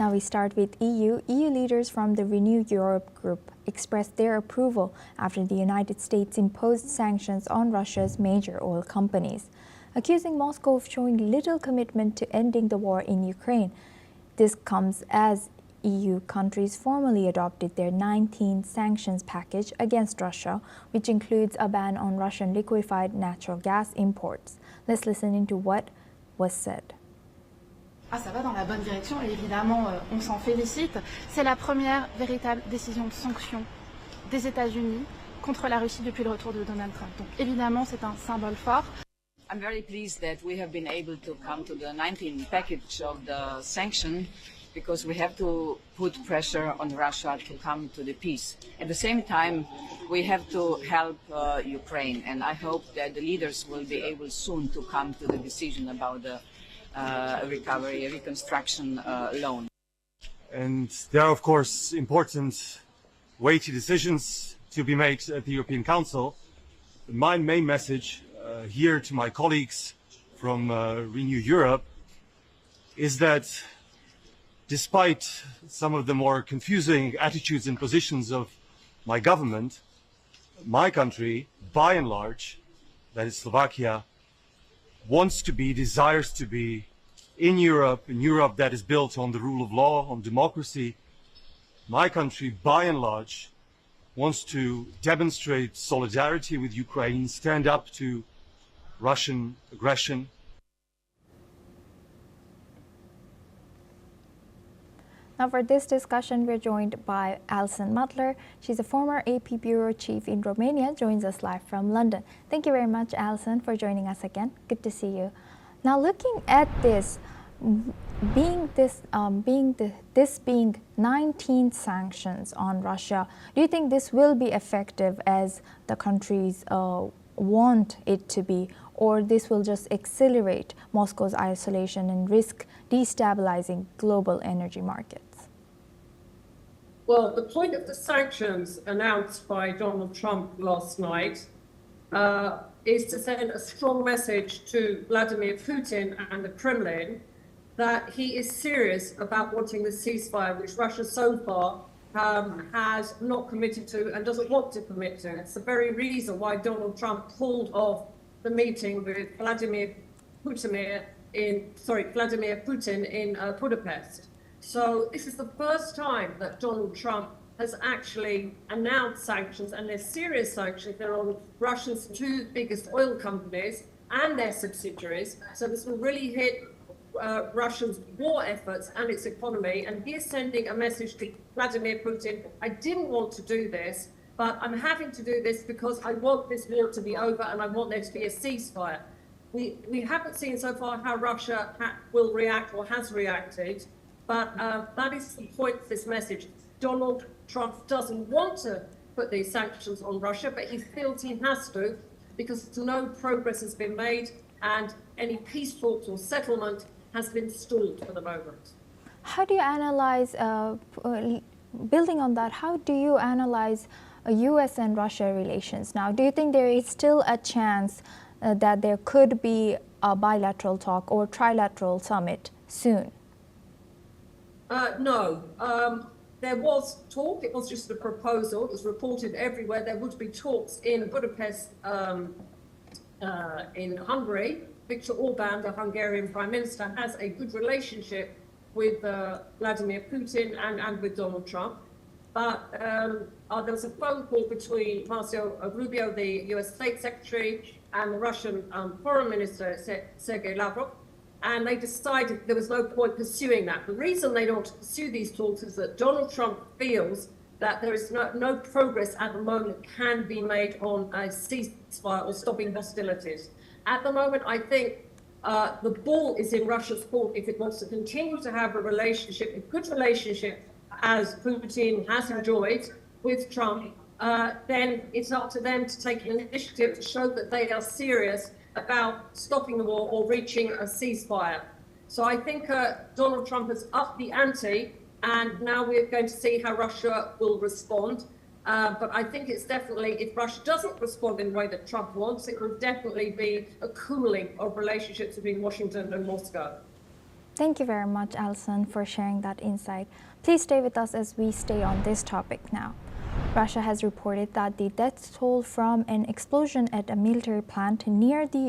Now we start with EU. EU leaders from the Renew Europe group expressed their approval after the United States imposed sanctions on Russia's major oil companies, accusing Moscow of showing little commitment to ending the war in Ukraine. This comes as EU countries formally adopted their 19th sanctions package against Russia, which includes a ban on Russian liquefied natural gas imports. Let's listen into what was said. Ça va dans la bonne direction et évidemment on s'en félicite. C'est la première véritable décision de sanction des États-Unis contre la Russie depuis le retour de Donald Trump. Donc évidemment c'est un symbole fort. I'm very pleased that we have been able to come to the 19th package of the sanction because we have to put pressure on Russia to come to the peace. At the same time, we have to help Ukraine, and I hope that the leaders will be able soon to come to the decision about the recovery, reconstruction loan. And there are, of course, important, weighty decisions to be made at the European Council. My main message here to my colleagues from Renew Europe is that despite some of the more confusing attitudes and positions of my government, my country, by and large, that is Slovakia, wants to be, desires to be in Europe that is built on the rule of law, on democracy. My country, by and large, wants to demonstrate solidarity with Ukraine, stand up to Russian aggression. Now for this discussion, we're joined by Alison Mutler. She's a former AP Bureau Chief in Romania, joins us live from London. Thank you very much, Alison, for joining us again. Good to see you. Now looking at this, being 19 sanctions on Russia, do you think this will be effective as the countries want it to be, or this will just accelerate Moscow's isolation and risk destabilizing global energy markets? Well, the point of the sanctions announced by Donald Trump last night is to send a strong message to Vladimir Putin and the Kremlin that he is serious about wanting the ceasefire, which Russia so far has not committed to and doesn't want to commit to. It's the very reason why Donald Trump called off the meeting with Vladimir Putin in Budapest. So this is the first time that Donald Trump has actually announced sanctions, and they're serious sanctions. They're on Russia's two biggest oil companies and their subsidiaries. So this will really hit Russia's war efforts and its economy. And he is sending a message to Vladimir Putin: I didn't want to do this, but I'm having to do this because I want this war to be over and I want there to be a ceasefire. We haven't seen so far how Russia will react or has reacted, but that is the point of this message. Donald Trump doesn't want to put these sanctions on Russia, but he feels he has to because no progress has been made and any peace talks or settlement has been stalled for the moment. How do you analyze, building on that, how do you analyze U.S. and Russia relations now? Do you think there is still a chance that there could be a bilateral talk or trilateral summit soon? No. There was talk. It was just a proposal. It was reported everywhere. There would be talks in Budapest, in Hungary. Viktor Orban, the Hungarian Prime Minister, has a good relationship with Vladimir Putin and with Donald Trump. But there was a phone call between Marco Rubio, the US State Secretary, and the Russian Foreign Minister, Sergei Lavrov, and they decided there was no point pursuing that. The reason they don't want to pursue these talks is that Donald Trump feels that there is no progress at the moment can be made on a ceasefire or stopping hostilities. At the moment, I think the ball is in Russia's court if it wants to continue to have a relationship, a good relationship, as Putin has enjoyed with Trump. Then it's up to them to take an initiative to show that they are serious about stopping the war or reaching a ceasefire. So I think Donald Trump has upped the ante, and now we're going to see how Russia will respond. But I think it's definitely, if Russia doesn't respond in the way that Trump wants, it will definitely be a cooling of relationships between Washington and Moscow. Thank you very much, Alison, for sharing that insight. Please stay with us as we stay on this topic now. Russia has reported that the death toll from an explosion at a military plant near the